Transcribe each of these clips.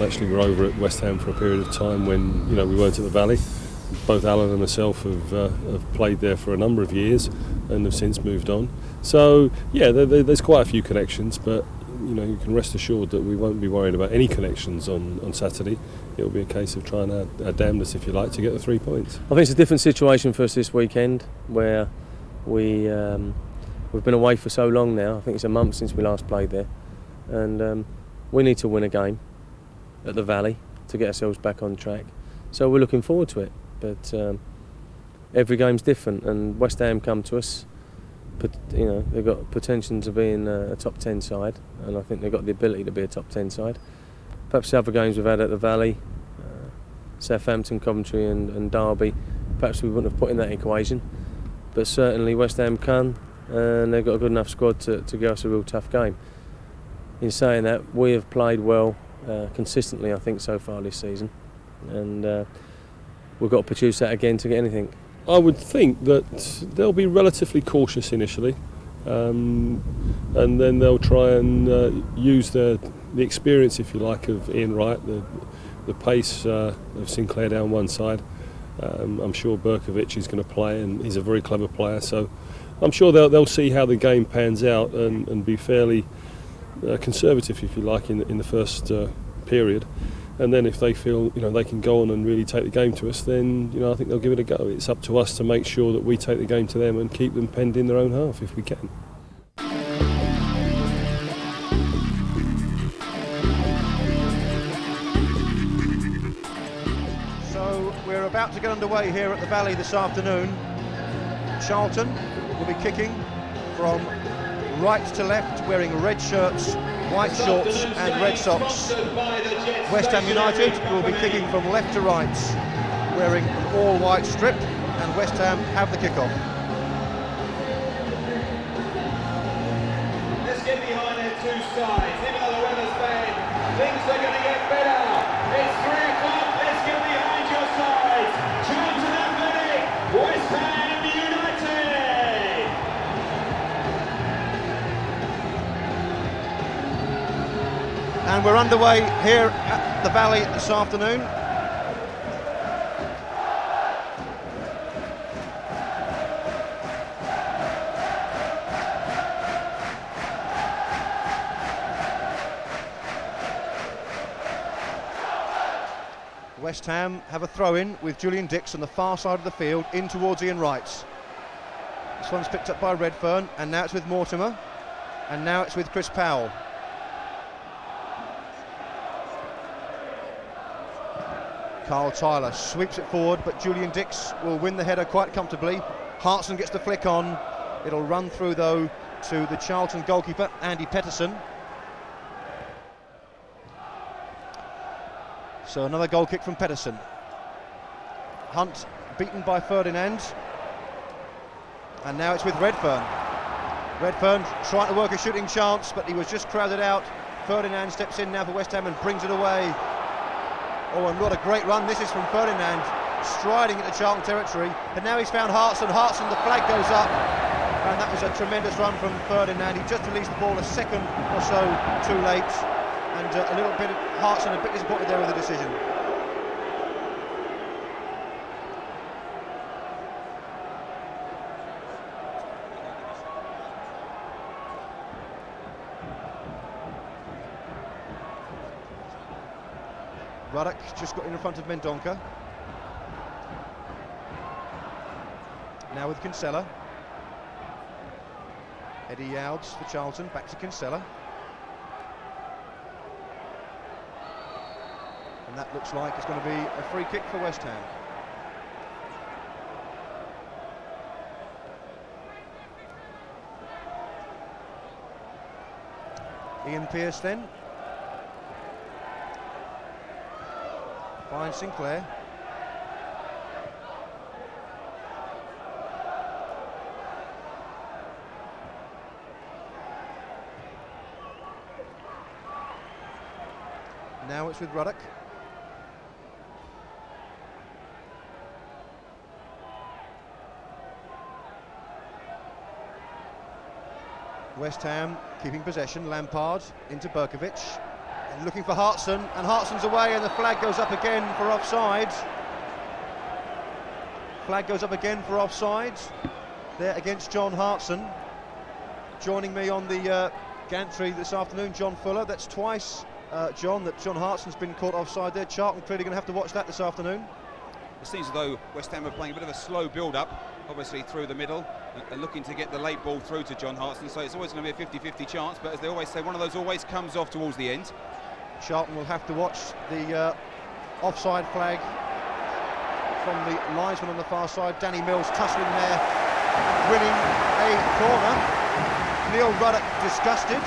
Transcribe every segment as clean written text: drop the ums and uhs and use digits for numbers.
Actually, we were over at West Ham for a period of time when we weren't at the Valley. Both Alan and myself have played there for a number of years and have since moved on. So yeah, there's quite a few connections, but you can rest assured that we won't be worried about any connections on Saturday. It'll be a case of trying our damnedest, if you like, to get the 3 points. I think it's a different situation for us this weekend, where we've been away for so long now. I think it's a month since we last played there, and we need to win a game at the Valley to get ourselves back on track. So we're looking forward to it. But every game's different, and West Ham come to us. But they've got potential to being a top 10 side, and I think they've got the ability to be a top 10 side. Perhaps the other games we've had at the Valley, Southampton, Coventry, and Derby, perhaps we wouldn't have put in that equation. But certainly West Ham can, and they've got a good enough squad to give us a real tough game. In saying that, we have played well consistently, I think, so far this season, and we've got to produce that again to get anything. I would think that they'll be relatively cautious initially, and then they'll try and use the experience, if you like, of Ian Wright, the pace of Sinclair down one side. I'm sure Berkovic is going to play, and he's a very clever player, so I'm sure they'll see how the game pans out and be fairly conservative, if you like, in the first period. And then if they feel they can go on and really take the game to us, then I think they'll give it a go. It's up to us to make sure that we take the game to them and keep them penned in their own half if we can. So we're about to get underway here at the Valley this afternoon. Charlton will be kicking from right to left, wearing red shirts, white shorts and red socks. West Ham United will be kicking from left to right, wearing an all-white strip, and West Ham have the kick-off. Let's get behind their two sides, even though the weather's bad, things are going to get better. It's 3 o'clock, let's get behind your sides. Charlton Athletic, West Ham United. And we're underway here at the Valley this afternoon. West Ham have a throw-in with Julian Dix on the far side of the field in towards Ian Wright. This one's picked up by Redfearn, and now it's with Mortimer, and now it's with Chris Powell. Carl Tyler sweeps it forward, but Julian Dix will win the header quite comfortably. Hartson gets the flick on. It'll run through, though, to the Charlton goalkeeper, Andy Petterson. So another goal kick from Petterson. Hunt beaten by Ferdinand. And now it's with Redfearn. Redfearn trying to work a shooting chance, but he was just crowded out. Ferdinand steps in now for West Ham and brings it away. Oh, and what a great run this is from Ferdinand, striding into Charlton territory, and now he's found Hartson. Hartson, the flag goes up, and that was a tremendous run from Ferdinand. He just released the ball a second or so too late, and a little bit of Hartson a bit disappointed there with the decision. Ruddock just got in front of Mendonca. Now with Kinsella. Eddie Youds for Charlton, back to Kinsella. And that looks like it's going to be a free kick for West Ham. Ian Pearce then. Finds Sinclair. Now it's with Ruddock. West Ham keeping possession. Lampard into Berkovic. And looking for Hartson, and Hartson's away, and the flag goes up again for offside. Flag goes up again for offside there against John Hartson. Joining me on the gantry this afternoon, John Fuller. That's twice, John, that John Hartson's been caught offside there. Charlton clearly going to have to watch that this afternoon. It seems as though West Ham are playing a bit of a slow build-up, obviously through the middle, and looking to get the late ball through to John Hartson, so it's always going to be a 50-50 chance, but as they always say, one of those always comes off towards the end. Charlton will have to watch the offside flag from the linesman on the far side. Danny Mills tussling there, winning a corner. Neale Ruddock disgusted.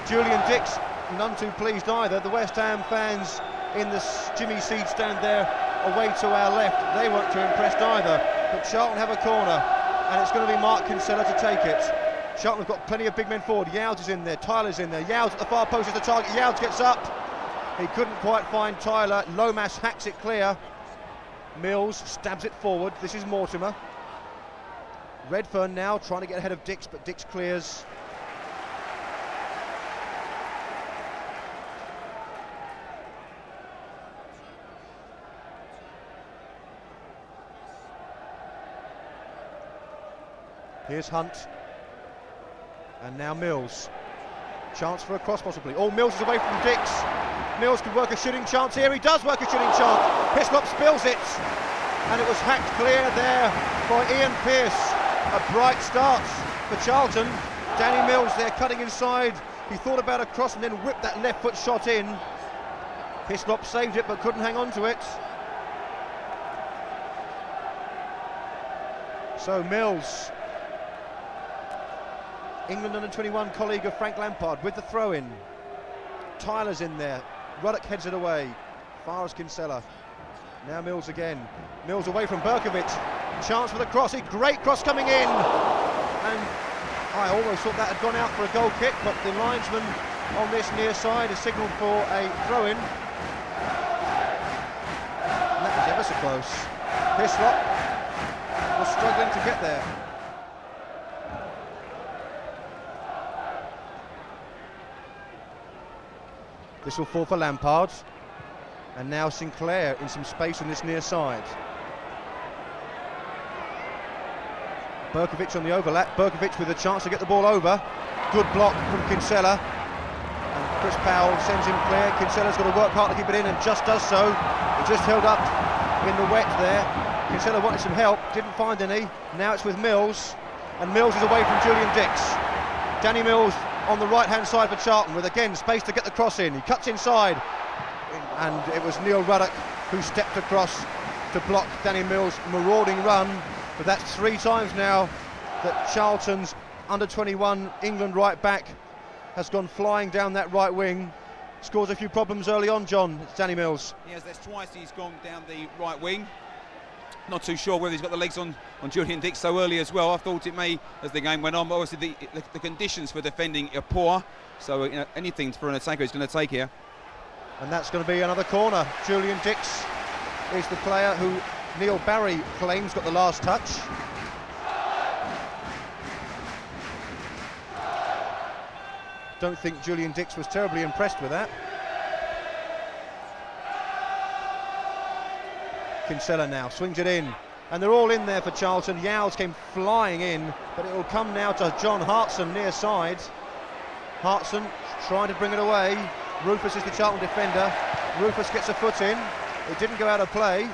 Julian Dix none too pleased either. The West Ham fans in the Jimmy Seed stand there away to our left, they weren't too impressed either. But Charlton have a corner, and it's going to be Mark Kinsella to take it. Charlton have got plenty of big men forward. Youds is in there, Tyler's in there. Youds at the far post is the target. Youds gets up. He couldn't quite find Tyler. Lomas hacks it clear. Mills stabs it forward. This is Mortimer. Redfearn now trying to get ahead of Dix, but Dix clears. Here's Hunt. And now Mills. Chance for a cross possibly. Oh, Mills is away from Dix. Mills could work a shooting chance here. He does work a shooting chance. Hislop spills it. And it was hacked clear there by Ian Pearce. A bright start for Charlton. Danny Mills there cutting inside. He thought about a cross and then whipped that left foot shot in. Hislop saved it but couldn't hang on to it. So Mills, England under-21 colleague of Frank Lampard, with the throw-in. Tyler's in there. Ruddock heads it away. Far as Kinsella. Now Mills again. Mills away from Berkovic. Chance for the cross. A great cross coming in. And I almost thought that had gone out for a goal kick, but the linesman on this near side has signalled for a throw-in. And that was ever so close. Hislop was struggling to get there. This will fall for Lampard. And now Sinclair in some space on this near side. Berkovic on the overlap. Berkovic with a chance to get the ball over. Good block from Kinsella. And Chris Powell sends him clear. Kinsella's got to work hard to keep it in and just does so. He just held up in the wet there. Kinsella wanted some help, didn't find any. Now it's with Mills. And Mills is away from Julian Dix. Danny Mills on the right-hand side for Charlton with again space to get the cross in. He cuts inside. And it was Neale Ruddock who stepped across to block Danny Mills' marauding run. But that's 3 times now that Charlton's under-21 England right back has gone flying down that right wing. Scores a few problems early on, John. It's Danny Mills. Yes, that's twice he's gone down the right wing. Not too sure whether he's got the legs on Julian Dix so early as well. I thought it may as the game went on, but obviously the conditions for defending are poor. So you know, anything for an attacker is going to take here. And that's going to be another corner. Julian Dix is the player who Neil Barry claims got the last touch. Don't think Julian Dix was terribly impressed with that. Kinsella now swings it in, and they're all in there for Charlton. Youds came flying in, but it will come now to John Hartson near side. Hartson trying to bring it away. Rufus is the Charlton defender. Rufus gets a foot in. It didn't go out of play.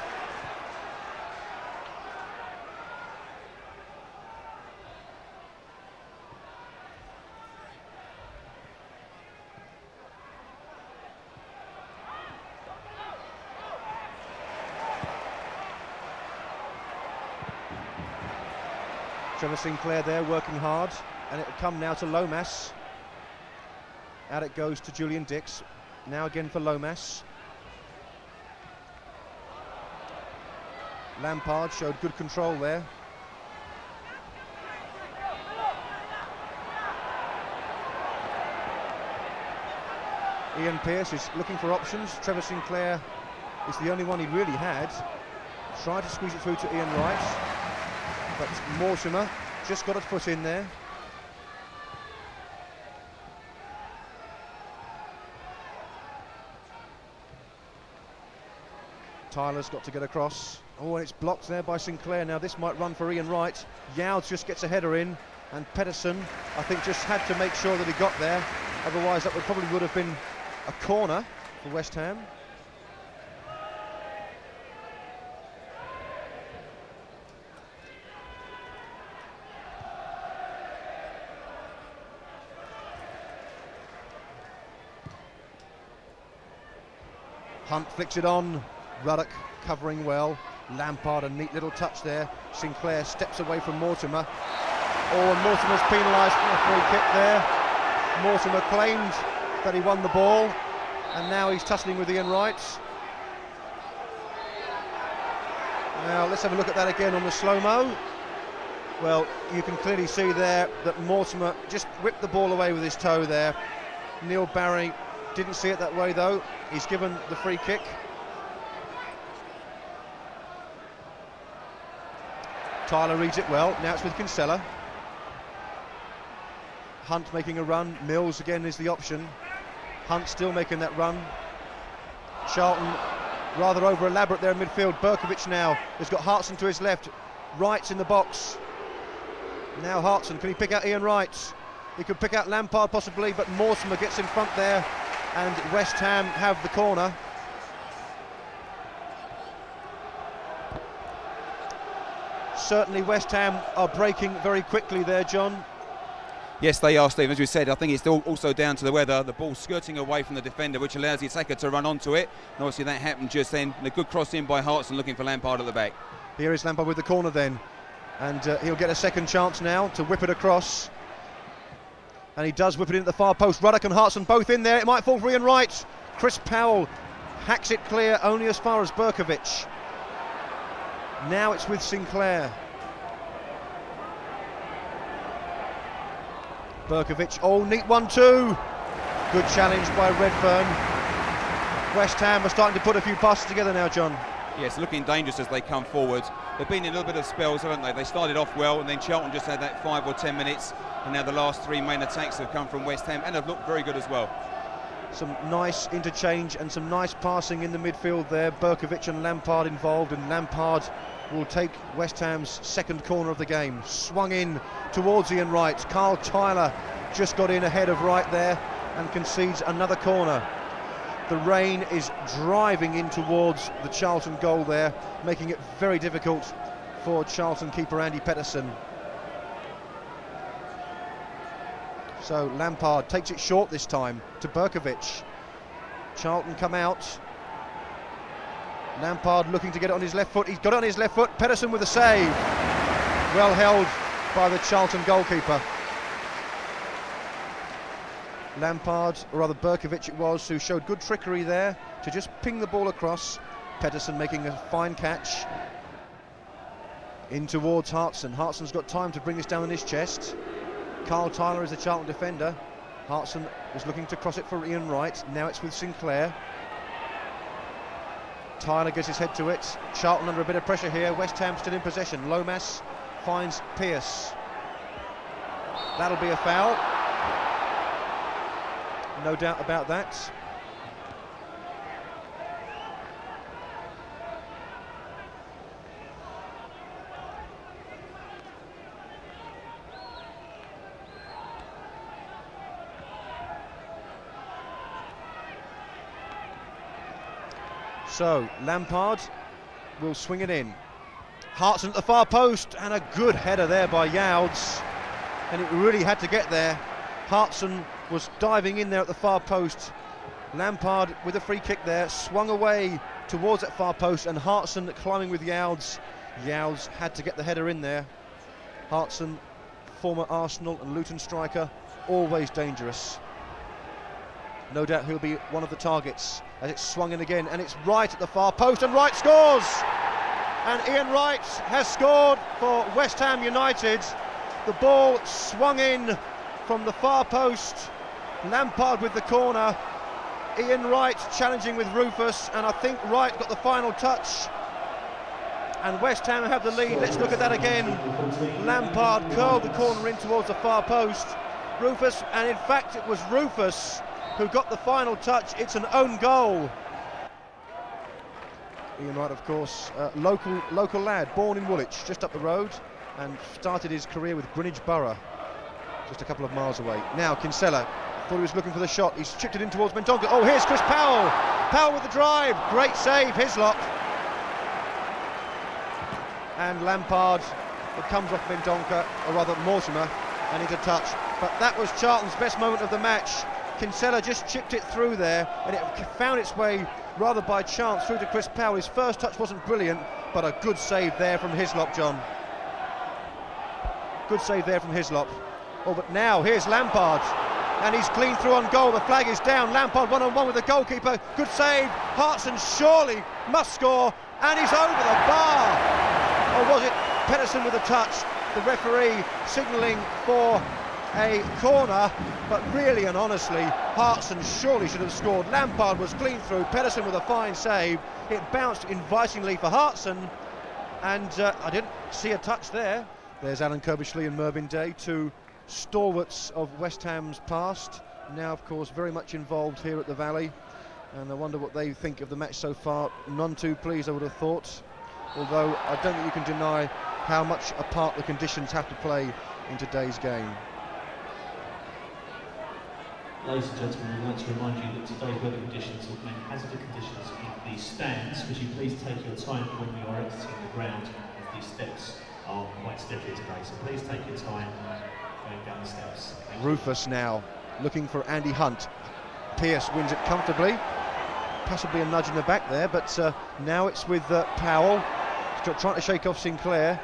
Trevor Sinclair there working hard, and it will come now to Lomas. Out it goes to Julian Dix. Now again for Lomas. Lampard showed good control there. Ian Pearce is looking for options. Trevor Sinclair is the only one he really had. Tried to squeeze it through to Ian Wright, but Mortimer just got a foot in there. Tyler's got to get across. Oh, and it's blocked there by Sinclair. Now this might run for Ian Wright. Youds just gets a header in, and Petterson, I think, just had to make sure that he got there. Otherwise, that probably would have been a corner for West Ham. Hunt flicks it on. Ruddock covering well. Lampard, a neat little touch there. Sinclair steps away from Mortimer. Oh, and Mortimer's penalised for a free kick there. Mortimer claimed that he won the ball, and now he's tussling with Ian Wright. Now let's have a look at that again on the slow-mo. Well, you can clearly see there that Mortimer just whipped the ball away with his toe there. Neale Barry didn't see it that way though. He's given the free kick. Tyler reads it well. Now it's with Kinsella. Hunt making a run. Mills again is the option. Hunt still making that run. Charlton rather over elaborate there in midfield. Berkovic now has got Hartson to his left. Wright's in the box. Now Hartson, can he pick out Ian Wright? He could pick out Lampard possibly, but Mortimer gets in front there, and West Ham have the corner. Certainly West Ham are breaking very quickly there, John. Yes, they are, Steve. As we said, I think it's still also down to the weather. The ball skirting away from the defender, which allows the attacker to run onto it. And obviously that happened just then. A good cross in by Hartson, looking for Lampard at the back. Here is Lampard with the corner then. And he'll get a second chance now to whip it across. And he does whip it into the far post. Ruddock and Hartson both in there. It might fall for Ian Wright. Chris Powell hacks it clear only as far as Berkovic. Now it's with Sinclair. Berkovic, oh, neat 1-2. Good challenge by Redfearn. West Ham are starting to put a few passes together now, John. Yes, looking dangerous as they come forward. They've been in a little bit of spells, haven't they? They started off well, and then Charlton just had that 5 or 10 minutes, and now the last three main attacks have come from West Ham, and have looked very good as well. Some nice interchange and some nice passing in the midfield there. Berkovic and Lampard involved, and Lampard will take West Ham's second corner of the game. Swung in towards Ian Wright. Carl Tyler just got in ahead of Wright there and concedes another corner. The rain is driving in towards the Charlton goal there, making it very difficult for Charlton keeper Andy Petterson. So Lampard takes it short this time to Berkovic. Charlton come out. Lampard looking to get it on his left foot. He's got it on his left foot. Petterson with a save. Well held by the Charlton goalkeeper. Lampard, or rather Berkovic it was, who showed good trickery there to just ping the ball across. Petterson making a fine catch. In towards Hartson. Hartson's got time to bring this down on his chest. Carl Tyler is the Charlton defender. Hartson was looking to cross it for Ian Wright. Now it's with Sinclair. Tyler gets his head to it. Charlton under a bit of pressure here. West Ham still in possession. Lomas finds Pearce. That'll be a foul. No doubt about that. So Lampard will swing it in. Hartson at the far post, and a good header there by Youds, and it really had to get there. Hartson was diving in there at the far post. Lampard with a free kick there, swung away towards that far post, and Hartson climbing with Youds. Youds had to get the header in there. Hartson, former Arsenal and Luton striker, always dangerous. No doubt he'll be one of the targets as it's swung in again, and it's Wright at the far post, and Wright scores! And Ian Wright has scored for West Ham United. The ball swung in from the far post. Lampard with the corner. Ian Wright challenging with Rufus, and I think Wright got the final touch. And West Ham have the lead. Let's look at that again. Lampard curled the corner in towards the far post. Rufus, and in fact it was Rufus who got the final touch. It's an own goal. Ian Wright, of course, local lad, born in Woolwich, just up the road, and started his career with Greenwich Borough, just a couple of miles away. Now Kinsella, thought he was looking for the shot, he's chipped it in towards Mendonca. Oh, here's Chris Powell! Powell with the drive, great save, Hislop. And Lampard, it comes off Mendonca, or rather Mortimer, and into touch. But that was Charlton's best moment of the match. Kinsella just chipped it through there, and it found its way rather by chance through to Chris Powell. His first touch wasn't brilliant, but a good save there from Hislop, John. Good save there from Hislop. Oh, but now here's Lampard, and he's clean through on goal. The flag is down. Lampard one-on-one with the goalkeeper. Good save. Hartson surely must score, and he's over the bar. Or was it Petterson with a touch? The referee signalling for a corner, but really and honestly, Hartson surely should have scored. Lampard was clean through. Petterson with a fine save. It bounced invitingly for Hartson, and I didn't see a touch there. There's Alan Kirbishley and Mervyn Day, two stalwarts of West Ham's past, now of course very much involved here at the Valley, and I wonder what they think of the match so far. None too pleased, I would have thought, although I don't think you can deny how much a part the conditions have to play in today's game. Ladies and gentlemen, we'd like to remind you that today's weather conditions will mean hazardous conditions in the stands. Would you please take your time when you are exiting the ground, as these steps are quite slippery today, so please take your time going down the steps. Rufus now looking for Andy Hunt. Pearce wins it comfortably, possibly a nudge in the back there, but now it's with Powell trying to shake off Sinclair.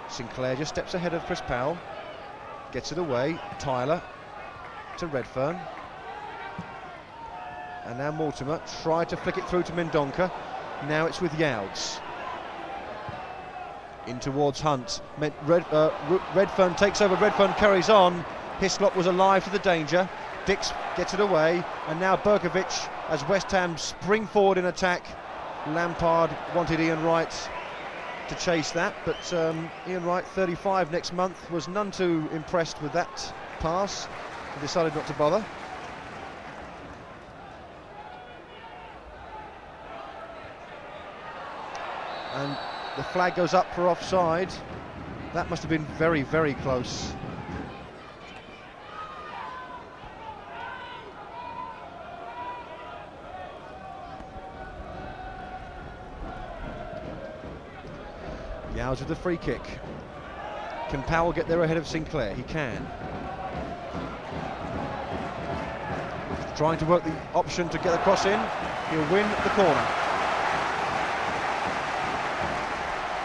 Sinclair just steps ahead of Chris Powell, gets it away. Tyler to Redfearn, and now Mortimer tried to flick it through to Mendonca. Now it's with Youds. In towards Hunt. Redfearn takes over, Redfearn carries on. Hislop was alive to the danger. Dix gets it away, and now Berkovic as West Ham spring forward in attack. Lampard wanted Ian Wright to chase that, but Ian Wright, 35 next month, was none too impressed with that pass and decided not to bother. And the flag goes up for offside. That must have been very, very close. Youds with the free kick. Can Powell get there ahead of Sinclair? He can. Trying to work the option to get the cross in. He'll win the corner.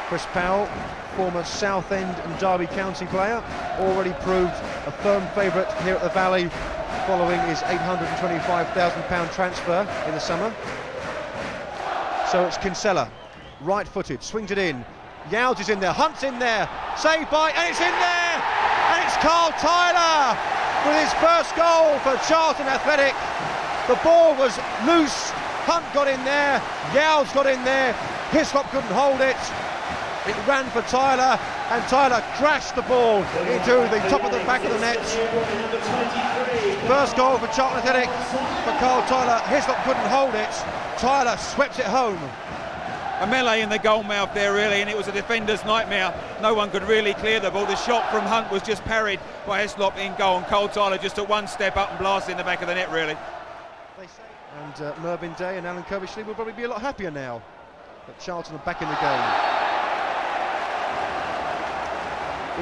Chris Powell, former Southend and Derby County player, already proved a firm favourite here at the Valley following his £825,000 transfer in the summer. So it's Kinsella, right-footed, swings it in. Youds is in there, Hunt's in there, saved by, and it's in there! And it's Carl Tyler with his first goal for Charlton Athletic. The ball was loose, Hunt got in there, Youds got in there, Hislop couldn't hold it. It ran for Tyler, and Tyler crashed the ball into the top of the back of the net. First goal for Charlton Athletic for Carl Tyler. Hislop couldn't hold it. Tyler swept it home. A melee in the goal mouth there, really, and it was a defender's nightmare. No one could really clear the ball. The shot from Hunt was just parried by Hislop in goal, and Carl Tyler just took one step up and blasted in the back of the net, really. And Mervyn Day and Alan Kirbishley will probably be a lot happier now that Charlton are back in the game.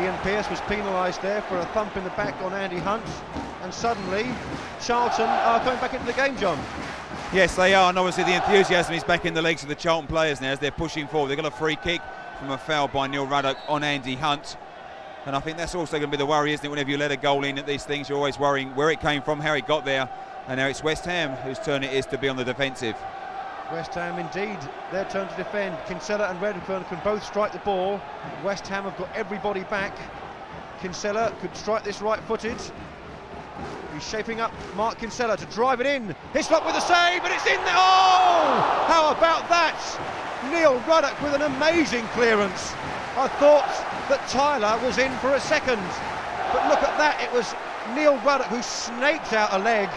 Ian Pearce was penalised there for a thump in the back on Andy Hunt, and suddenly Charlton are coming back into the game, John. Yes, they are, and obviously the enthusiasm is back in the legs of the Charlton players now as they're pushing forward. They've got a free kick from a foul by Neale Ruddock on Andy Hunt, and I think that's also going to be the worry, isn't it? Whenever you let a goal in at these things, you're always worrying where it came from, how it got there, and now it's West Ham whose turn it is to be on the defensive. West Ham indeed, their turn to defend. Kinsella and Redfearn can both strike the ball. West Ham have got everybody back. Kinsella could strike this right-footed. He's shaping up Mark Kinsella to drive it in. Hislop with a save, and it's in there. Oh! How about that? Neale Ruddock with an amazing clearance. I thought that Tyler was in for a second, but look at that. It was Neale Ruddock who snaked out a leg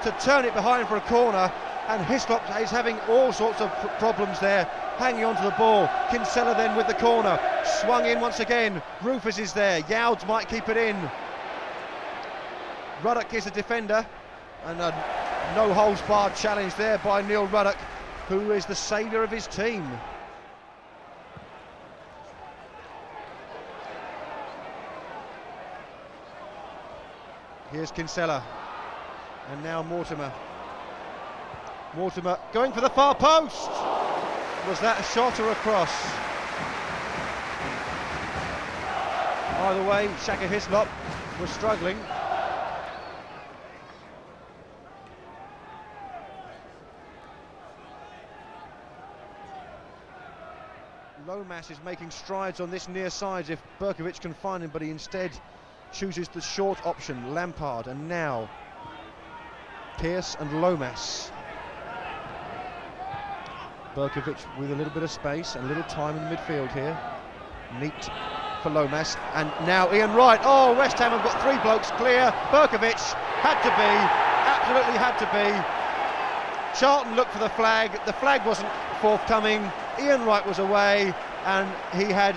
to turn it behind for a corner. and Hislop is having all sorts of problems there, hanging on to the ball. Kinsella then with the corner, swung in once again. Rufus is there, Youds might keep it in. Ruddock is a defender, and a no-holds-barred challenge there by Neale Ruddock, who is the saviour of his team. Here's Kinsella, and now Mortimer. Mortimer going for the far post. Was that a shot or a cross? Either way, Shaka Hislop was struggling. Lomas is making strides on this near side if Berkovic can find him, but he instead chooses the short option, Lampard, and now Pearce and Lomas. Berkovic with a little bit of space and a little time in the midfield here. Neat for Lomas, and now Ian Wright. Oh, West Ham have got 3 blokes clear. Berkovic had to be, absolutely had to be. Charlton looked for the flag wasn't forthcoming. Ian Wright was away, and he had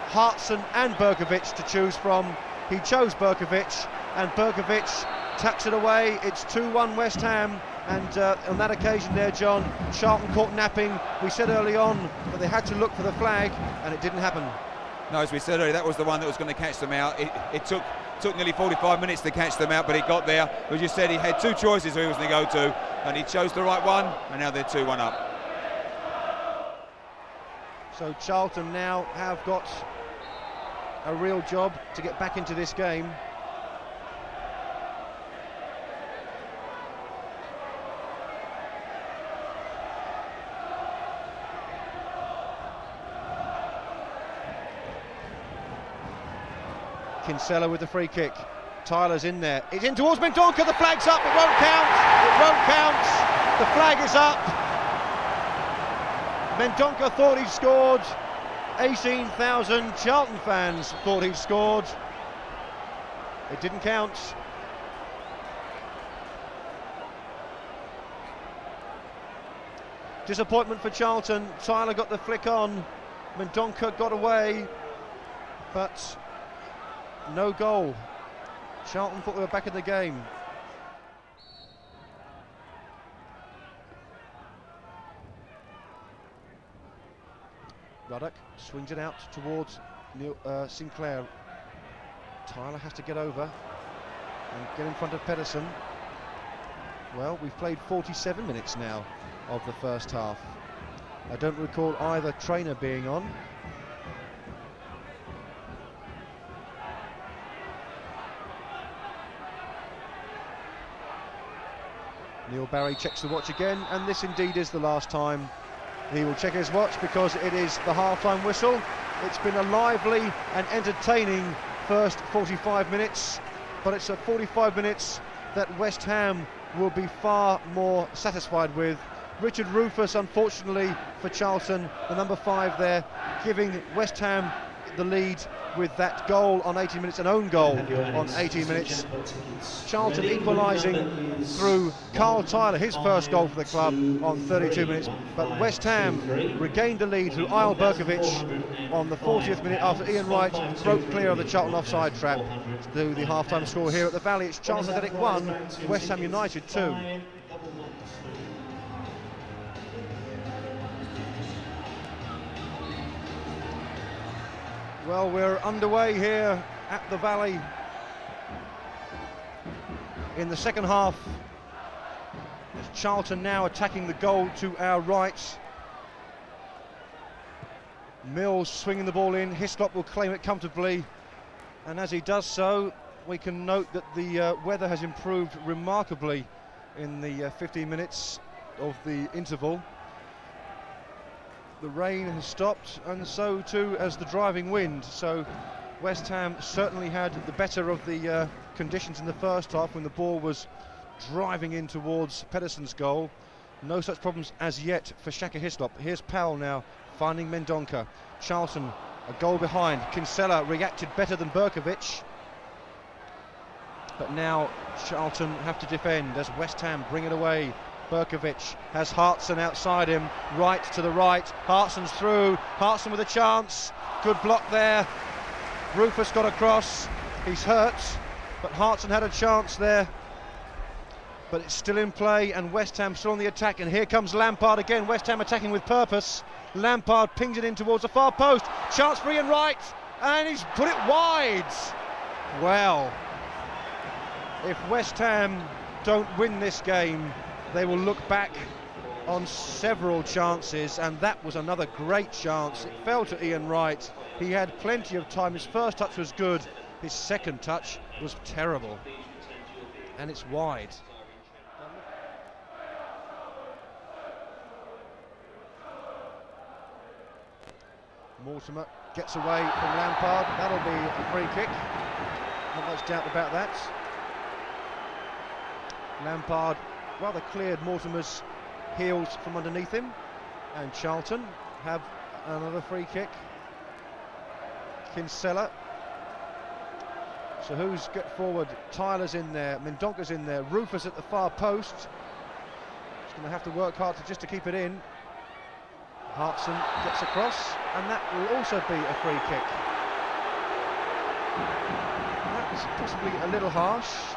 Hartson and Berkovic to choose from. He chose Berkovic, and Berkovic tucks it away. It's 2-1 West Ham, and on that occasion there, John, Charlton caught napping. We said early on that they had to look for the flag, and it didn't happen. No, as we said earlier, that was the one that was going to catch them out. It took nearly 45 minutes to catch them out, but it got there. As you said, he had 2 choices who he was going to go to, and he chose the right one, and now they're 2-1 up. So Charlton now have got a real job to get back into this game. Kinsella with the free kick. Tyler's in there. It's in towards Mendonca. The flag's up. It won't count. It won't count. The flag is up. Mendonca thought he'd scored. 18,000 Charlton fans thought he'd scored. It didn't count. Disappointment for Charlton. Tyler got the flick on. Mendonca got away, but no goal. Charlton thought they were back in the game. Ruddock swings it out towards Sinclair. Tyler has to get over and get in front of Petterson. Well, we've played 47 minutes now of the first half. I don't recall either trainer being on. Neil Barry checks the watch again, and this indeed is the last time he will check his watch, because it is the half-time whistle. It's been a lively and entertaining first 45 minutes, but it's a 45 minutes that West Ham will be far more satisfied with. Richard Rufus, unfortunately for Charlton, the number 5 there, giving West Ham the lead with that goal on 18 minutes, an own goal on 18 minutes. Charlton equalising through Carl Tyler, his first goal for the club on 32 minutes, but West Ham regained the lead through Isle Berkovic on the 40th minute after Ian Wright broke clear of the Charlton offside trap. To do the half-time score here at the Valley, it's Charlton Athletic 1, West Ham United 2. Well, we're underway here at the Valley in the second half. It's Charlton now attacking the goal to our right. Mills swinging the ball in. Hislop will claim it comfortably, and as he does so, we can note that the weather has improved remarkably in the 15 minutes of the interval. The rain has stopped, and so too has the driving wind. So West Ham certainly had the better of the conditions in the first half when the ball was driving in towards Petterson's goal. No such problems as yet for Shaka Hislop. Here's Powell now finding Mendonca. Charlton a goal behind. Kinsella reacted better than Berkovic, but now Charlton have to defend as West Ham bring it away. Berkovic has Hartson outside him, Wright to the right, Hartson's through, Hartson with a chance, good block there, Rufus got across, he's hurt, but Hartson had a chance there, but it's still in play and West Ham still on the attack, and here comes Lampard again, West Ham attacking with purpose, Lampard pings it in towards the far post, chance for Ian Wright, and he's put it wide. Well, if West Ham don't win this game, they will look back on several chances, and that was another great chance. It fell to Ian Wright. He had plenty of time. His first touch was good. His second touch was terrible. And it's wide. Mortimer gets away from Lampard. That'll be a free kick. Not much doubt about that. Lampard rather cleared Mortimer's heels from underneath him, and Charlton have another free kick. Kinsella. So who's get forward? Tyler's in there, Mendonca's in there, Rufus at the far post. He's going to have to work hard just to keep it in. Hartson gets across, and that will also be a free kick. That was possibly a little harsh.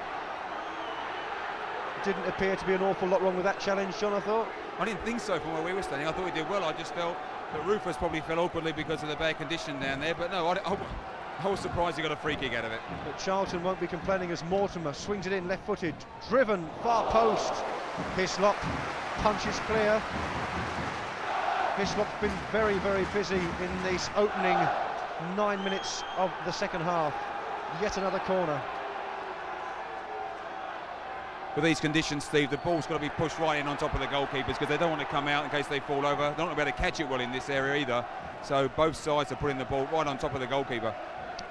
Didn't appear to be an awful lot wrong with that challenge, John, I thought. I didn't think so from where we were standing. I thought he did well. I just felt that Rufus probably fell awkwardly because of the bad condition down there. But no, I was surprised he got a free kick out of it. But Charlton won't be complaining as Mortimer swings it in left-footed, driven, far post. Hislop punches clear. Hislop's been very, very busy in these opening 9 minutes of the second half. Yet another corner. With these conditions, Steve, the ball's got to be pushed right in on top of the goalkeepers because they don't want to come out in case they fall over. They don't want to be able to catch it well in this area either. So both sides are putting the ball right on top of the goalkeeper.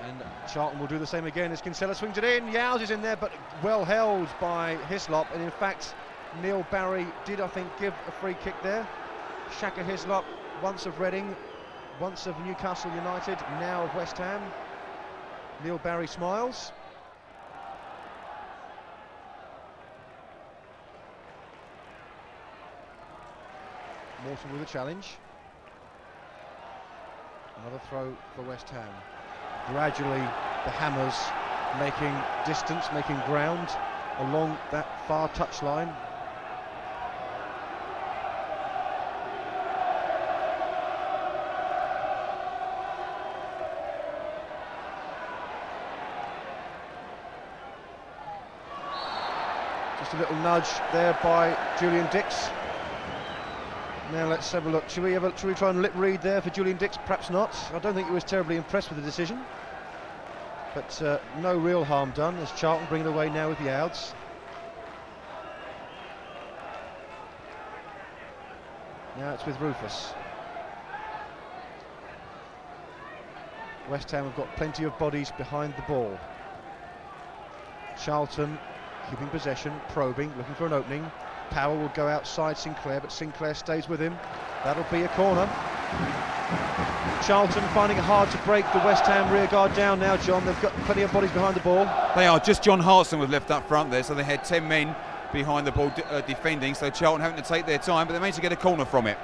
And Charlton will do the same again as Kinsella swings it in. Youds is in there, but well held by Hislop. And in fact, Neale Barry did, I think, give a free kick there. Shaka Hislop, once of Reading, once of Newcastle United, now of West Ham. Neale Barry smiles. Mortimer with a challenge. Another throw for West Ham. Gradually the Hammers making distance, making ground along that far touchline. Just a little nudge there by Julian Dix. Now let's have a look. Should we try and lip read there for Julian Dix? Perhaps not. I don't think he was terribly impressed with the decision. But no real harm done as Charlton bring it away now with Youds. Now it's with Rufus. West Ham have got plenty of bodies behind the ball. Charlton keeping possession, probing, looking for an opening. Powell will go outside Sinclair, but Sinclair stays with him. That'll be a corner. Charlton finding it hard to break the West Ham rear guard down now, John. They've got plenty of bodies behind the ball. They are. Just John Hartson was left up front there, so they had 10 men behind the ball defending, so Charlton having to take their time, but they managed to get a corner from it.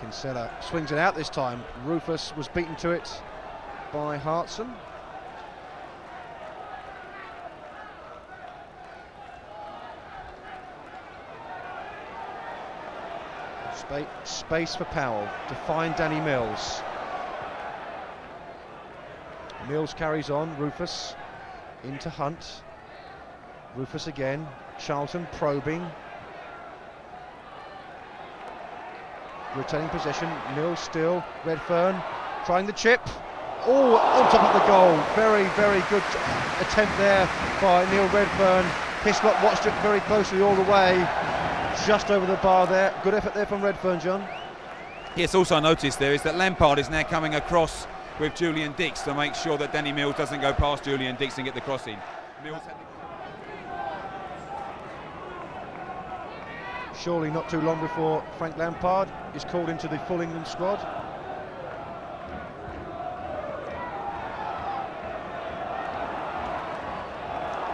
Kinsella swings it out this time. Rufus was beaten to it by Hartson. Space for Powell to find Danny Mills. Mills carries on, Rufus into Hunt. Rufus again, Charlton probing. Retaining possession, Mills still, Redfearn trying the chip. Oh, on top of the goal. Very, very good attempt there by Neale Redfearn. Hislop watched it very closely all the way. Just over the bar there. Good effort there from Redfearn, John. Yes, also noticed there is that Lampard is now coming across with Julian Dix to make sure that Danny Mills doesn't go past Julian Dix and get the cross in. Surely not too long before Frank Lampard is called into the full England squad.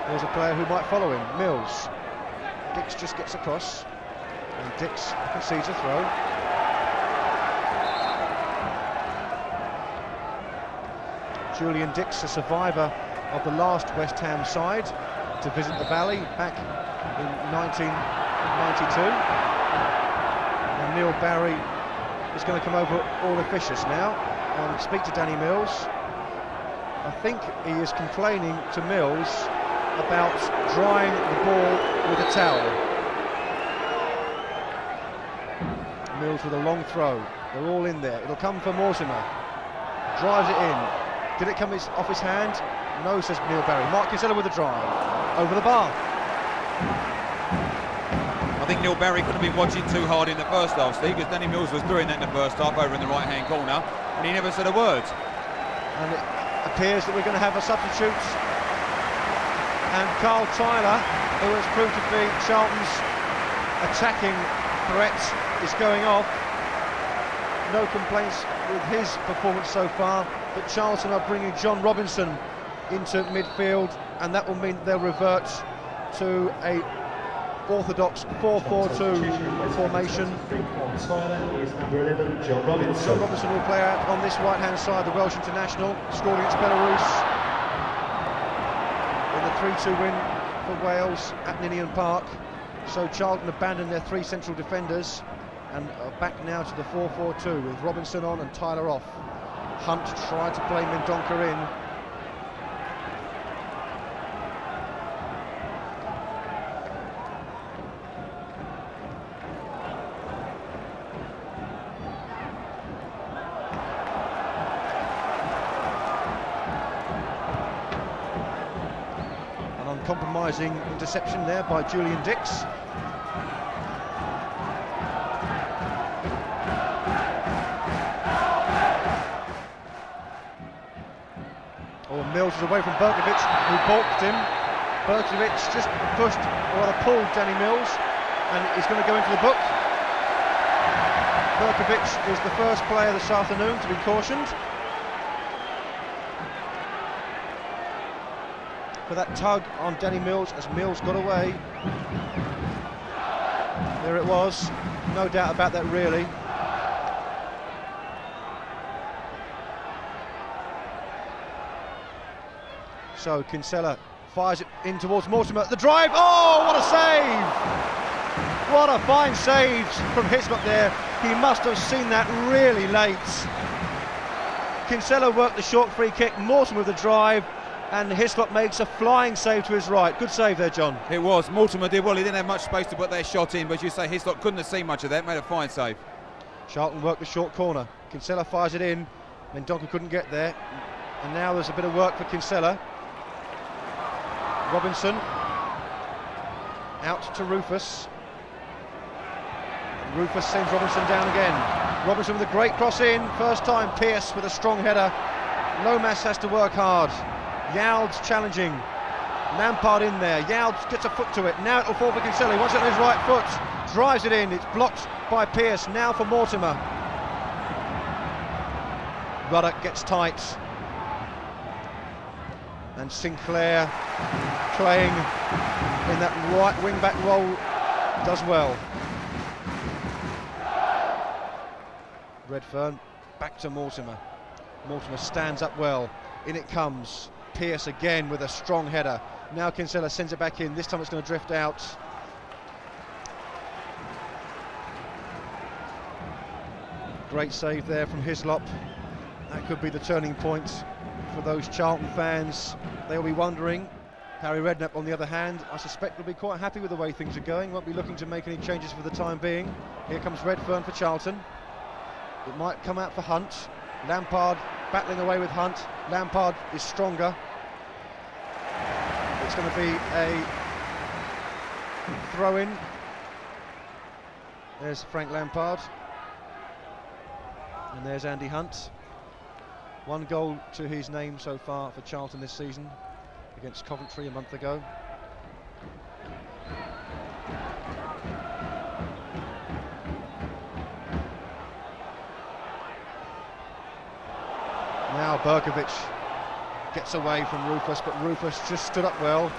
There's a player who might follow him, Mills. Dix just gets across. And Dix concedes a throw. Julian Dix, a survivor of the last West Ham side to visit the Valley back in 1992. And Neale Barry is going to come over all officious now and speak to Danny Mills. I think he is complaining to Mills about drying the ball with a towel. Mills with a long throw. They're all in there. It'll come for Mortimer. Drives it in. Did it come off his hand? No, says Neale Barry. Mark Kinsella with a drive. Over the bar. I think Neale Barry could have been watching too hard in the first half, Steve, because Danny Mills was doing that in the first half over in the right-hand corner, and he never said a word. And it appears that we're going to have a substitute. And Carl Tyler, who has proved to be Charlton's attacking threat, is going off. No complaints with his performance so far, but Charlton are bringing John Robinson into midfield, and that will mean they'll revert to a orthodox 4-4-2 formation. John Robinson will play out on this right-hand side, the Welsh international, scored against Belarus in the 3-2 win for Wales at Ninian Park. So Charlton abandoned their three central defenders and are back now to the 4-4-2 with Robinson on and Tyler off. Hunt tried to play Mendonca in. An uncompromising interception there by Julian Dix. Mills is away from Berkovic, who balked him. Berkovic just pushed, or rather pulled Danny Mills, and he's going to go into the book. Berkovic is the first player this afternoon to be cautioned for that tug on Danny Mills as Mills got away. There it was, no doubt about that really. So Kinsella fires it in towards Mortimer. The drive, oh, what a save! What a fine save from Hislop there. He must have seen that really late. Kinsella worked the short free kick, Mortimer with the drive, and Hislop makes a flying save to his right. Good save there, John. It was. Mortimer did well. He didn't have much space to put their shot in, but you say Hislop couldn't have seen much of that. Made a fine save. Charlton worked the short corner. Kinsella fires it in. Mendonca couldn't get there. And now there's a bit of work for Kinsella. Robinson out to Rufus. Rufus sends Robinson down again. Robinson with a great cross in. First time Pearce with a strong header. Lomas has to work hard. Youds challenging. Lampard in there. Youds gets a foot to it. Now it'll fall for Kinsella. He wants it on his right foot. Drives it in. It's blocked by Pearce. Now for Mortimer. Ruddock gets tight. And Sinclair, playing in that right wing-back role, does well. Redfearn back to Mortimer. Mortimer stands up well. In it comes. Pearce again with a strong header. Now Kinsella sends it back in. This time it's going to drift out. Great save there from Hislop. That could be the turning point for those Charlton fans. They'll be wondering. Harry Redknapp, on the other hand, I suspect will be quite happy with the way things are going. Won't be looking to make any changes for the time being. Here comes Redfearn for Charlton. It might come out for Hunt. Lampard battling away with Hunt. Lampard is stronger. It's going to be a throw-in. There's Frank Lampard. And there's Andy Hunt. One goal to his name so far for Charlton this season against Coventry a month ago. Now Berkovic gets away from Rufus, but Rufus just stood up well.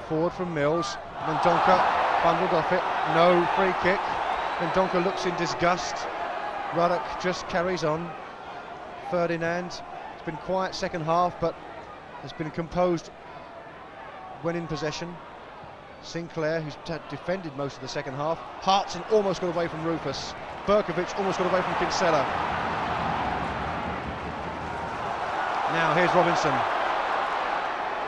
Forward from Mills. Mendonca bundled off it, no free kick. Mendonca looks in disgust. Ruddock just carries on. Ferdinand, it's been quiet second half, but has been composed when in possession. Sinclair, who's defended most of the second half. Hartson almost got away from Rufus. Berkovic almost got away from Kinsella. Now here's Robinson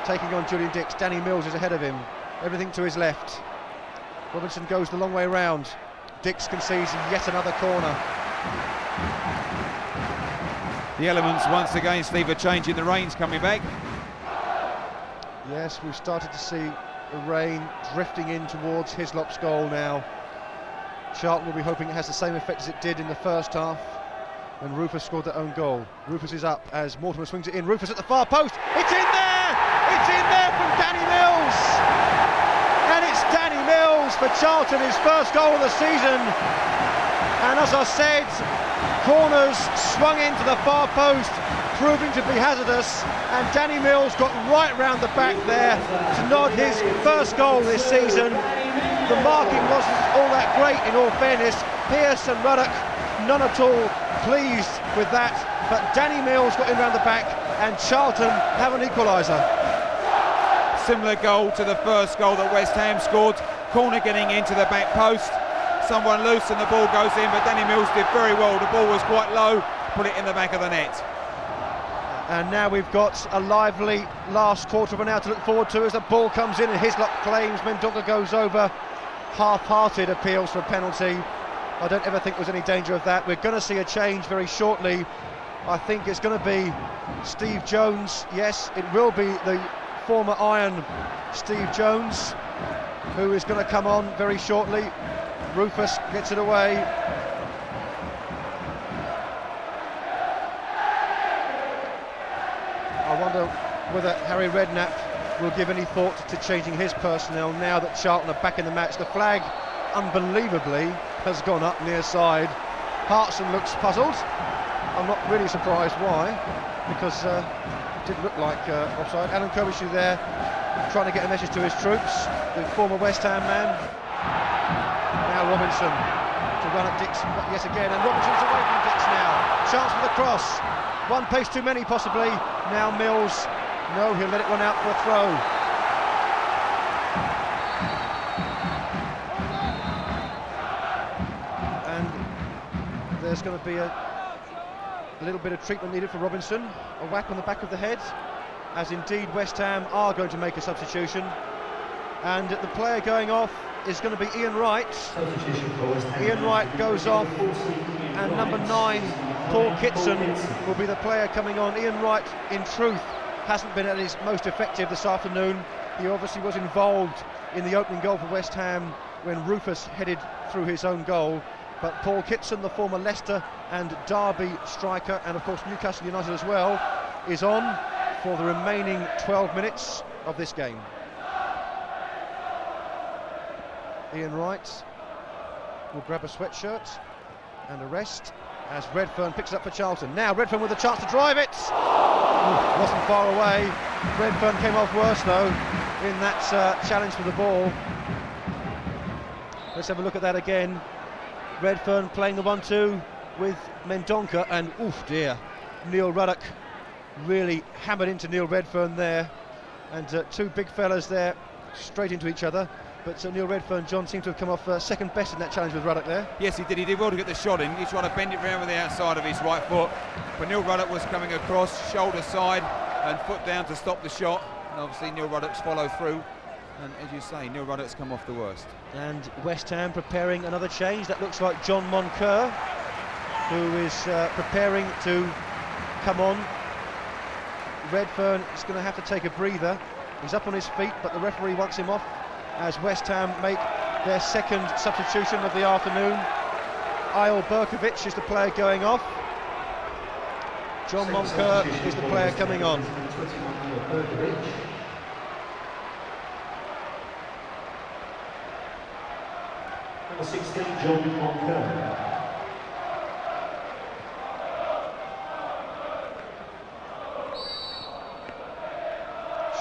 taking on Julian Dix. Danny Mills is ahead of him, everything to his left. Robinson goes the long way round. Dix concedes yet another corner. The elements once again, Steve, are changing. The rain's coming back. Yes, we've started to see the rain drifting in towards Hislop's goal now. Charlton will be hoping it has the same effect as it did in the first half when Rufus scored their own goal. Rufus is up as Mortimer swings it in. Rufus at the far post. It's in there! It's in there from Danny Mills! And it's Danny Mills for Charlton, his first goal of the season. And as I said, corners swung into the far post, proving to be hazardous, and Danny Mills got right round the back there to nod his first goal this season. The marking wasn't all that great, in all fairness. Pearce and Ruddock, none at all pleased with that, but Danny Mills got in round the back, and Charlton have an equaliser. Similar goal to the first goal that West Ham scored. Corner getting into the back post. Someone loose and the ball goes in, but Danny Mills did very well. The ball was quite low, put it in the back of the net. And now we've got a lively last quarter of an hour to look forward to as the ball comes in and Hislop claims. Mendonca goes over. Half-hearted appeals for a penalty. I don't ever think there was any danger of that. We're going to see a change very shortly. I think it's going to be Steve Jones. Yes, it will be the former Iron Steve Jones who is going to come on very shortly. Rufus gets it away. I wonder whether Harry Redknapp will give any thought to changing his personnel now that Charlton are back in the match. The flag, unbelievably, has gone up near side. Hartson looks puzzled. I'm not really surprised why, because it didn't look like offside. Alan Kirbyshire there, trying to get a message to his troops. The former West Ham man. Now Robinson to run at Dix yes again, and Robinson's away from Dix now. Chance for the cross. One pace too many possibly. Now Mills. No, he'll let it run out for a throw. And there's going to be a little bit of treatment needed for Robinson. A whack on the back of the head, as indeed West Ham are going to make a substitution. And the player going off is going to be Ian Wright. Ian Wright goes off, and number 9, Paul Kitson, will be the player coming on. Ian Wright, in truth, hasn't been at his most effective this afternoon. He obviously was involved in the opening goal for West Ham when Rufus headed through his own goal. But Paul Kitson, the former Leicester and Derby striker, and of course Newcastle United as well, is on for the remaining 12 minutes of this game. Ian Wright will grab a sweatshirt and a rest as Redfearn picks it up for Charlton. Now Redfearn with a chance to drive it. Wasn't far away. Redfearn came off worse though in that challenge for the ball. Let's have a look at that again. Redfearn playing the 1-2 with Mendonca, and oof dear, Neale Ruddock really hammered into Neale Redfearn there, and two big fellas there straight into each other. But Neale Redfearn, John, seemed to have come off second best in that challenge with Ruddock there. Yes, he did. He did well to get the shot in. He tried to bend it round with the outside of his right foot, but Neale Ruddock was coming across, shoulder side and foot down to stop the shot. And obviously Neale Ruddock's followed through. And as you say, Neale Ruddock's come off the worst. And West Ham preparing another change. That looks like John Moncur, who is preparing to come on. Redfearn is going to have to take a breather. He's up on his feet, but the referee wants him off as West Ham make their second substitution of the afternoon. Isle Berkovic is the player going off. John Moncur is the player coming on. Number 16, John Moncur.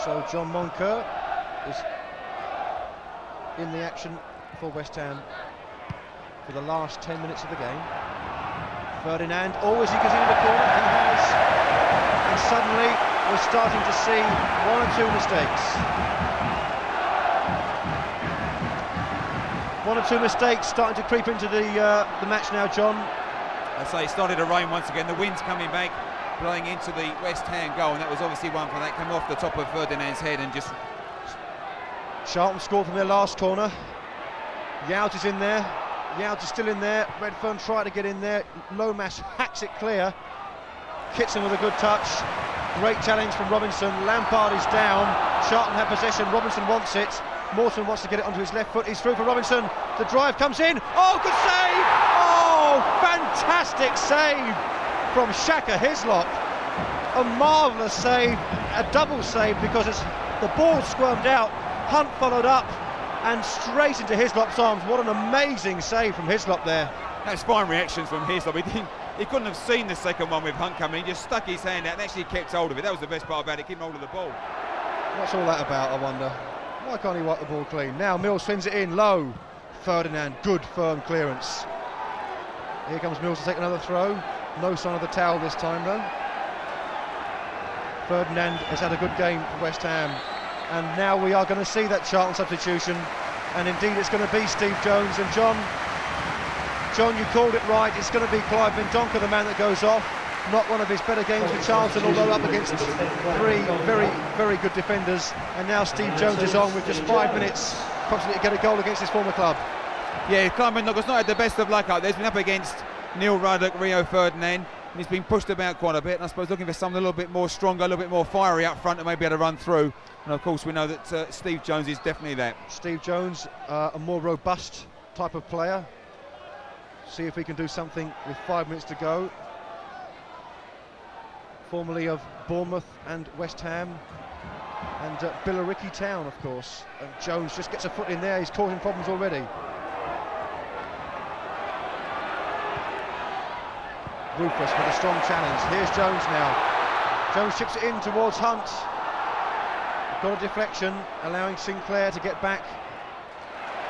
So John Moncur is in the action for West Ham for the last 10 minutes of the game. Ferdinand, always he goes into the corner, he has, and suddenly we're starting to see one or two mistakes. One or two mistakes starting to creep into the match now, John. I say it started to rain once again. The wind's coming back, blowing into the West Ham goal, and that was obviously one for that. Came off the top of Ferdinand's head and just... Charlton scored from their last corner. Youds is in there. Youds is still in there. Redfearn tried to get in there. Lomas hacks it clear. Kitson with a good touch. Great challenge from Robinson. Lampard is down. Charlton have possession. Robinson wants it. Mortimer wants to get it onto his left foot. He's through for Robinson. The drive comes in. Oh, good save! Oh, fantastic save from Shaka Hislop. A marvellous save. A double save because the ball squirmed out. Hunt followed up and straight into Hislop's arms. What an amazing save from Hislop there. That's fine reactions from Hislop. He couldn't have seen the second one with Hunt coming. He just stuck his hand out and actually kept hold of it. That was the best part about it, keeping hold of the ball. What's all that about, I wonder? Why can't he wipe the ball clean? Now Mills swings it in low. Ferdinand, good firm clearance. Here comes Mills to take another throw. No sign of the towel this time though. Ferdinand has had a good game for West Ham. And now we are going to see that Charlton substitution, and indeed it's going to be Steve Jones. And John, you called it right, it's going to be Clive Mendonca, the man that goes off. Not one of his better games for Charlton, although up against three very, very good defenders. And now Steve Jones is on with just 5 minutes, possibly to get a goal against his former club. Yeah, Clive Mendonca's not had the best of luck out there. He's been up against Neale, Ruddock, Rio Ferdinand, and he's been pushed about quite a bit, and I suppose looking for something a little bit more stronger, a little bit more fiery up front, and maybe able to run through. And of course we know that Steve Jones is definitely that. Steve Jones, a more robust type of player. See if he can do something with 5 minutes to go. Formerly of Bournemouth and West Ham and Billericay Town, of course. And Jones just gets a foot in there, he's causing problems already. Rufus with a strong challenge. Here's Jones now. Jones chips it in towards Hunt. Got a deflection, allowing Sinclair to get back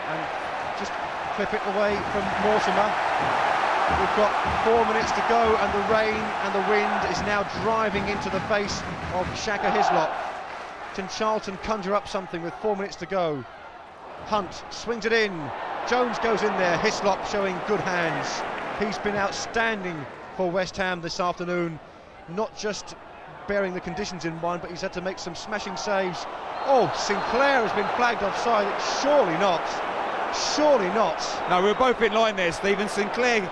and just clip it away from Mortimer. We've got 4 minutes to go, and the rain and the wind is now driving into the face of Shaka Hislop. Can Charlton conjure up something with 4 minutes to go? Hunt swings it in. Jones goes in there. Hislop showing good hands. He's been outstanding for West Ham this afternoon, not just bearing the conditions in mind, but he's had to make some smashing saves. Oh, Sinclair has been flagged offside. Surely not. Surely not. No, we were both in line there, Stephen. Sinclair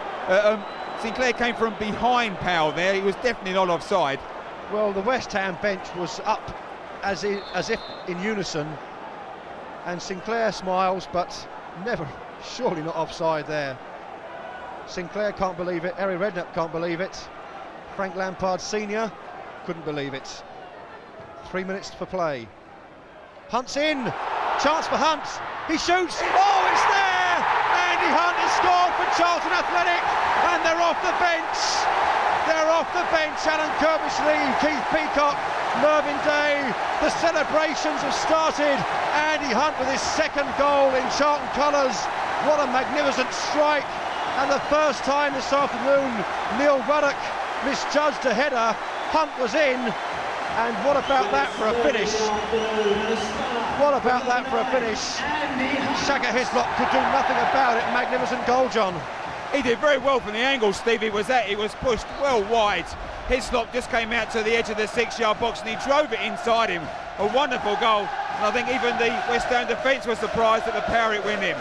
came from behind Powell there. He was definitely not offside. Well, the West Ham bench was up as if in unison, and Sinclair smiles, but never, surely not offside there. Sinclair can't believe it. Harry Redknapp can't believe it. Frank Lampard Senior couldn't believe it. 3 minutes for play. Hunt's in. Chance for Hunt. He shoots. Oh, it's there! Andy Hunt has scored for Charlton Athletic, and they're off the bench. They're off the bench. Alan Kirbishley, Keith Peacock, Mervyn Day. The celebrations have started. Andy Hunt with his second goal in Charlton colours. What a magnificent strike. And the first time this afternoon, Neale Ruddock misjudged a header. Hunt was in, and what about that for a finish? What about that for a finish? Shaka Hislop could do nothing about it. Magnificent goal, John. He did very well from the angle, Steve. He was pushed well wide. Hislop just came out to the edge of the 6-yard box and he drove it inside him. A wonderful goal, and I think even the West Ham defence was surprised at the power it went in.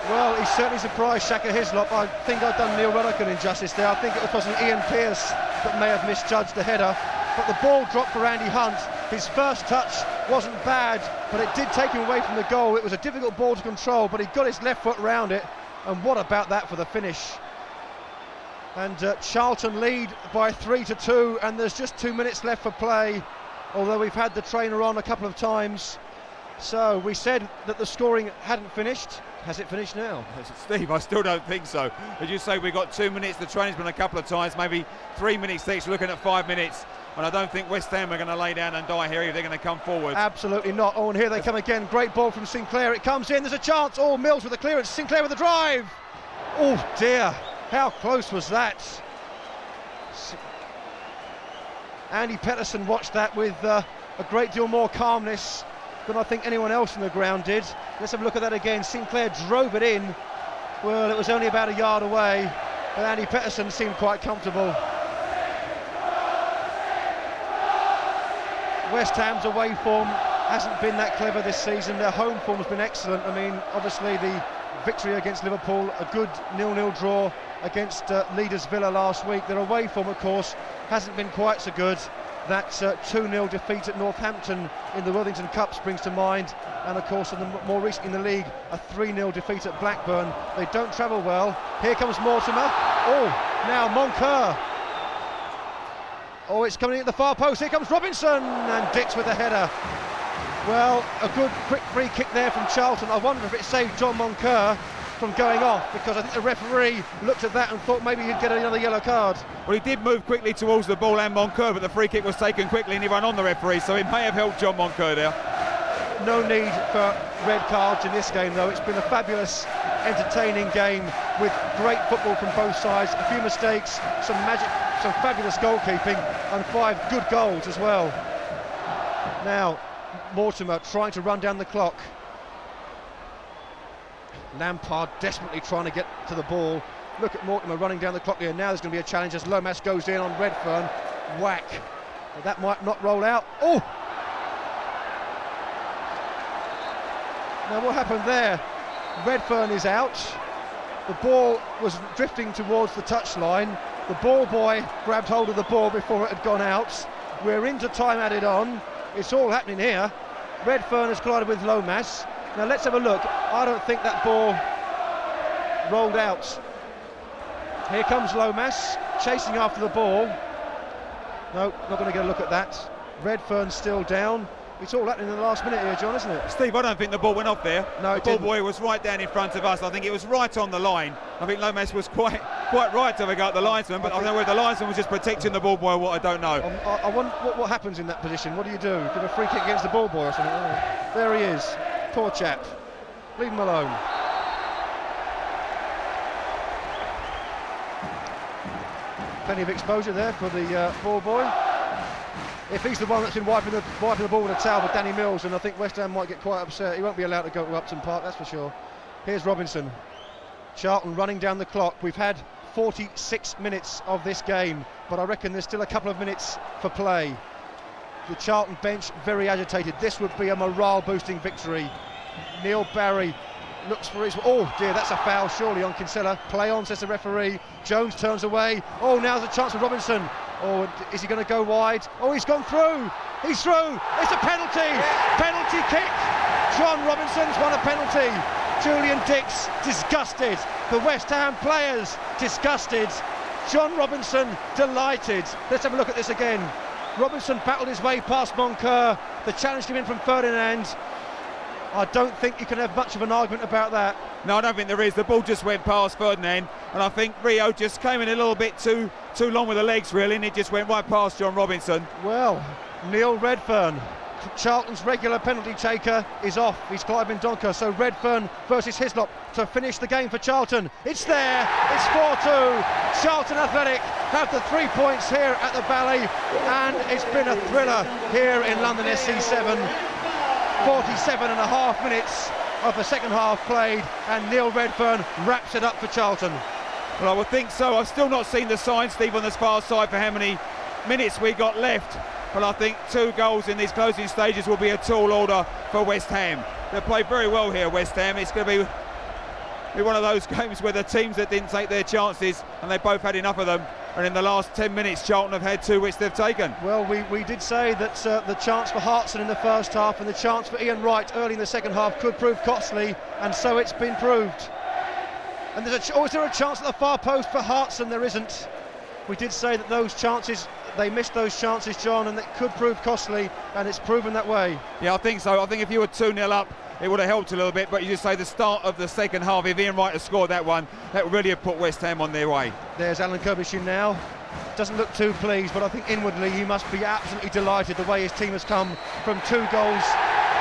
Well, he certainly surprised Shaka Hislop. I think I've done Neale Ruddock an injustice there. I think it was possibly Ian Pearce that may have misjudged the header. But the ball dropped for Andy Hunt. His first touch wasn't bad, but it did take him away from the goal. It was a difficult ball to control, but he got his left foot round it. And what about that for the finish? And Charlton lead by 3-2, and there's just 2 minutes left for play, although we've had the trainer on a couple of times. So we said that the scoring hadn't finished. Has it finished now? Steve, I still don't think so. As you say, we've got 2 minutes. The trainer's been a couple of times, maybe 3 minutes each, looking at 5 minutes. and I don't think West Ham are going to lay down and die here if they're going to come forward. Absolutely not. Oh, and here they come again. Great ball from Sinclair. It comes in. There's a chance. Oh, Mills with the clearance. Sinclair with the drive. Oh dear, how close was that? Andy Petterson watched that with a great deal more calmness than I think anyone else on the ground did. Let's have a look at that again. Sinclair drove it in. Well, it was only about a yard away, but Andy Petterson seemed quite comfortable. West Ham's away form hasn't been that clever this season. Their home form has been excellent. I mean, obviously the victory against Liverpool, a good 0-0 draw against leaders Villa last week. Their away form, of course, hasn't been quite so good. That 2-0 defeat at Northampton in the Worthington Cup springs to mind, and of course more recently in the league, a 3-0 defeat at Blackburn. They don't travel well. Here comes Mortimer. Oh, now Moncur. Oh, it's coming in at the far post. Here comes Robinson, and Dix with the header. Well, a good quick free kick there from Charlton. I wonder if it saved John Moncur from going off, because I think the referee looked at that and thought maybe he'd get another yellow card. Well, he did move quickly towards the ball and Moncur, but the free kick was taken quickly and he ran on the referee, so it may have helped John Moncur there. No need for red cards in this game, though. It's been a fabulous, entertaining game with great football from both sides. A few mistakes, some fabulous goalkeeping, and 5 good goals as well. Now, Mortimer trying to run down the clock. Lampard desperately trying to get to the ball. Look at Mortimer running down the clock here. Now there's going to be a challenge as Lomas goes in on Redfearn. Whack. Well, that might not roll out. Oh! Now what happened there? Redfearn is out. The ball was drifting towards the touchline. The ball boy grabbed hold of the ball before it had gone out. We're into time added on. It's all happening here. Redfearn has collided with Lomas. Now let's have a look. I don't think that ball rolled out. Here comes Lomas chasing after the ball. No, not going to get a look at that. Redfearn's still down. It's all happening in the last minute here, John, isn't it? Steve, I don't think the ball went off there. No, the ball boy was right down in front of us. I think it was right on the line. I think Lomas was quite right to have a go at the linesman, but I don't know whether the linesman was just protecting the ball boy or what, I don't know. I wonder what happens in that position. What do you do? Give a free kick against the ball boy or something? Oh, there he is. Poor chap. Leave him alone. Plenty of exposure there for the ball boy. If he's the one that's been wiping the ball with a towel with Danny Mills, and I think West Ham might get quite upset. He won't be allowed to go to Upton Park, that's for sure. Here's Robinson. Charlton running down the clock. We've had 46 minutes of this game, but I reckon there's still a couple of minutes for play. The Charlton bench very agitated. This would be a morale-boosting victory. Neale Barry looks for his... Oh dear, that's a foul surely on Kinsella. Play on, says the referee. Jones turns away. Oh, now's a chance for Robinson. Oh, is he going to go wide? Oh, he's gone through. He's through. It's a penalty. Penalty kick. John Robinson's won a penalty. Julian Dix disgusted. The West Ham players disgusted. John Robinson delighted. Let's have a look at this again. Robinson battled his way past Moncur. The challenge came in from Ferdinand. I don't think you can have much of an argument about that. No, I don't think there is. The ball just went past Ferdinand, and I think Rio just came in a little bit too long with the legs, really, and it just went right past John Robinson. Well, Neale Redfearn, Charlton's regular penalty taker, is off. He's Clive Mendonca, so Redfearn versus Hislop to finish the game for Charlton. It's there, it's 4-2. Charlton Athletic have the 3 points here at the Valley, and it's been a thriller here in London SC7. 47 and a half minutes of the second half played, and Neale Redfearn wraps it up for Charlton. Well, I would think so. I've still not seen the sign, Steve, on the far side for how many minutes we got left, but I think 2 goals in these closing stages will be a tall order for West Ham. They played very well here, West Ham. It's going to be one of those games where the teams that didn't take their chances, and they both had enough of them, and in the last 10 minutes Charlton have had 2 which they've taken. Well, we did say that the chance for Hartson in the first half and the chance for Ian Wright early in the second half could prove costly, and so it's been proved. And is there a chance at the far post for Hartson? There isn't. We did say that those chances, they missed those chances, John, and it could prove costly, and it's proven that way. Yeah, I think so. I think if you were 2-0 up, it would have helped a little bit, but you just say the start of the second half, if Ian Wright had scored that one, that would really have put West Ham on their way. There's Alan Kirbishin now. doesn't look too pleased, but I think inwardly he must be absolutely delighted the way his team has come from 2 goals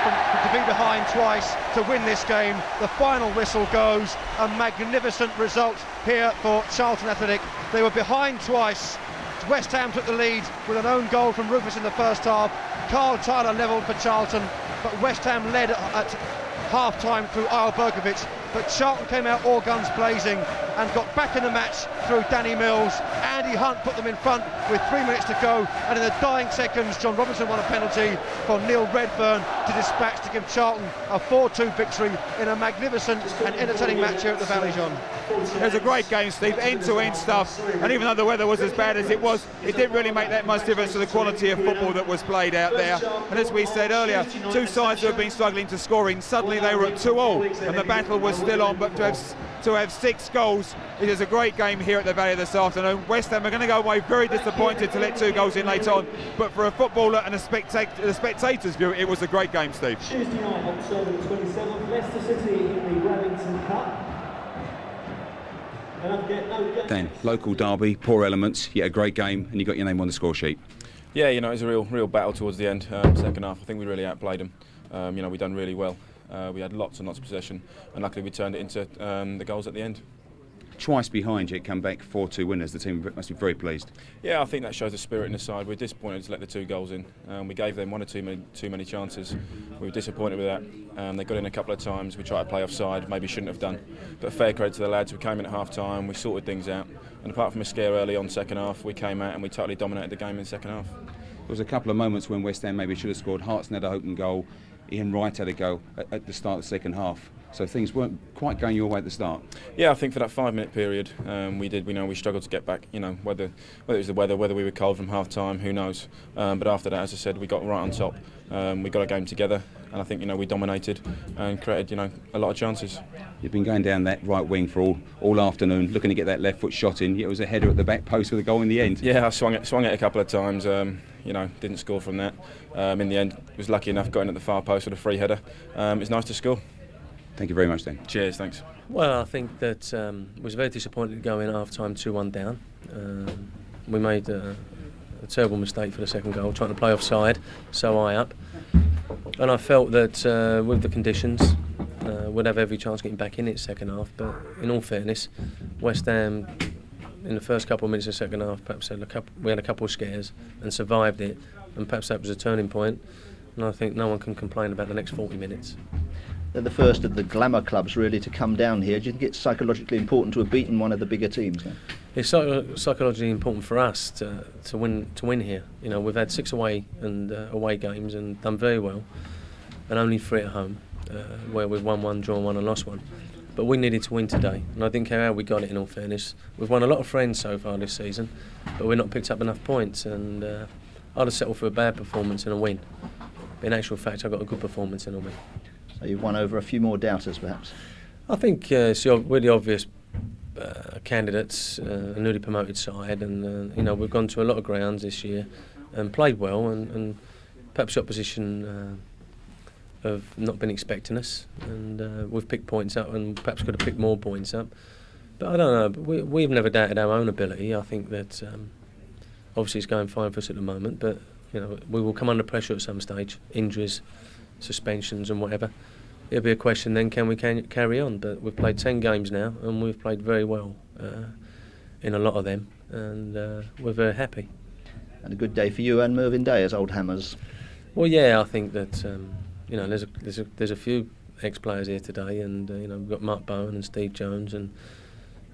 to be behind twice to win this game. The final whistle goes. A magnificent result here for Charlton Athletic. They were behind twice. West Ham took the lead with an own goal from Rufus in the first half. Carl Tyler levelled for Charlton, but West Ham led at half-time through Berkovic. But Charlton came out all guns blazing and got back in the match through Danny Mills. Andy Hunt put them in front with 3 minutes to go, and in the dying seconds John Robinson won a penalty for Neale Redfearn to dispatch to give Charlton a 4-2 victory in a magnificent and entertaining match here at the Valley, John. It was a great game, Steve, end-to-end stuff, and even though the weather was as bad as it was, it didn't really make that much difference to the quality of football that was played out there. And as we said earlier, 2 sides who have been struggling to scoring, suddenly they were at 2-2, and the battle was still on. But to have 6 goals, it is a great game here at the Valley this afternoon. West Ham are going to go away very disappointed to let 2 goals in late on, but for a footballer and a spectator's view, it was a great game, Steve. Tuesday night, October 27th, Leicester City in the Wellington Cup. Then, local derby, poor elements, yet a great game, and you got your name on the score sheet. Yeah, you know, it was a real battle towards the end. Second half, I think we really outplayed them. You know, we done really well. We had lots and lots of possession, and luckily we turned it into the goals at the end. Twice behind, yet come back 4-2 winners. The team must be very pleased. Yeah, I think that shows the spirit in the side. We're disappointed to let the 2 goals in. We gave them 1 or 2 too many chances. We were disappointed with that. They got in a couple of times. We tried to play offside, maybe shouldn't have done. But fair credit to the lads. We came in at half time, we sorted things out. And apart from a scare early on second half, we came out and we totally dominated the game in the second half. There was a couple of moments when West Ham maybe should have scored. Hartson had an open goal. Wright had a go at the start of the second half. So things weren't quite going your way at the start. Yeah, I think for that 5-minute period, we know we struggled to get back. You know, whether it was the weather, whether we were cold from half time, who knows. But after that, as I said, we got right on top. We got a game together, and I think we dominated and created a lot of chances. You've been going down that right wing for all afternoon, looking to get that left foot shot in. It was a header at the back post with a goal in the end. Yeah, I swung it a couple of times. Didn't score from that. In the end, was lucky enough got in at the far post with a free header. It's nice to score. Thank you very much, then. Cheers, thanks. Well, I think that was very disappointed to go in half-time 2-1 down. We made a terrible mistake for the second goal, trying to play offside so high up. And I felt that with the conditions, we'd have every chance getting back in it second half. But in all fairness, West Ham, in the first couple of minutes of the second half, perhaps we had a couple of scares and survived it. And perhaps that was a turning point. And I think no one can complain about the next 40 minutes. They're the first of the glamour clubs really to come down here. Do you think it's psychologically important to have beaten one of the bigger teams? It's psychologically important for us to win here. You know, we've had 6 away games and done very well, and only 3 at home, where we've won 1, drawn 1 and lost 1. But we needed to win today, and I didn't care how we got it. In all fairness, we've won a lot of friends so far this season, but we've not picked up enough points, and I'd have settled for a bad performance and a win. But in actual fact, I got a good performance and a win. So you've won over a few more doubters, perhaps? I think it's really obvious candidates, a newly promoted side, and we've gone to a lot of grounds this year and played well, and perhaps the opposition have not been expecting us, and we've picked points up and perhaps could have picked more points up. But I don't know, but we've never doubted our own ability. I think that obviously it's going fine for us at the moment, but we will come under pressure at some stage, injuries, suspensions and whatever. It'll be a question then, can we carry on? But we've played 10 games now and we've played very well in a lot of them, and we're very happy. And a good day for you and Mervyn Day as old hammers. Well, yeah, I think that there's a few ex-players here today, and we've got Mark Bowen and Steve Jones and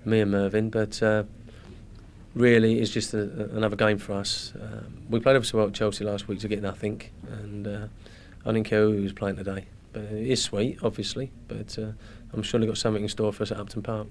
me and Mervyn, but really it's just another game for us. We played obviously well at Chelsea last week to get nothing, and I didn't care who was playing today. But it is sweet, obviously, but I'm sure they've got something in store for us at Upton Park.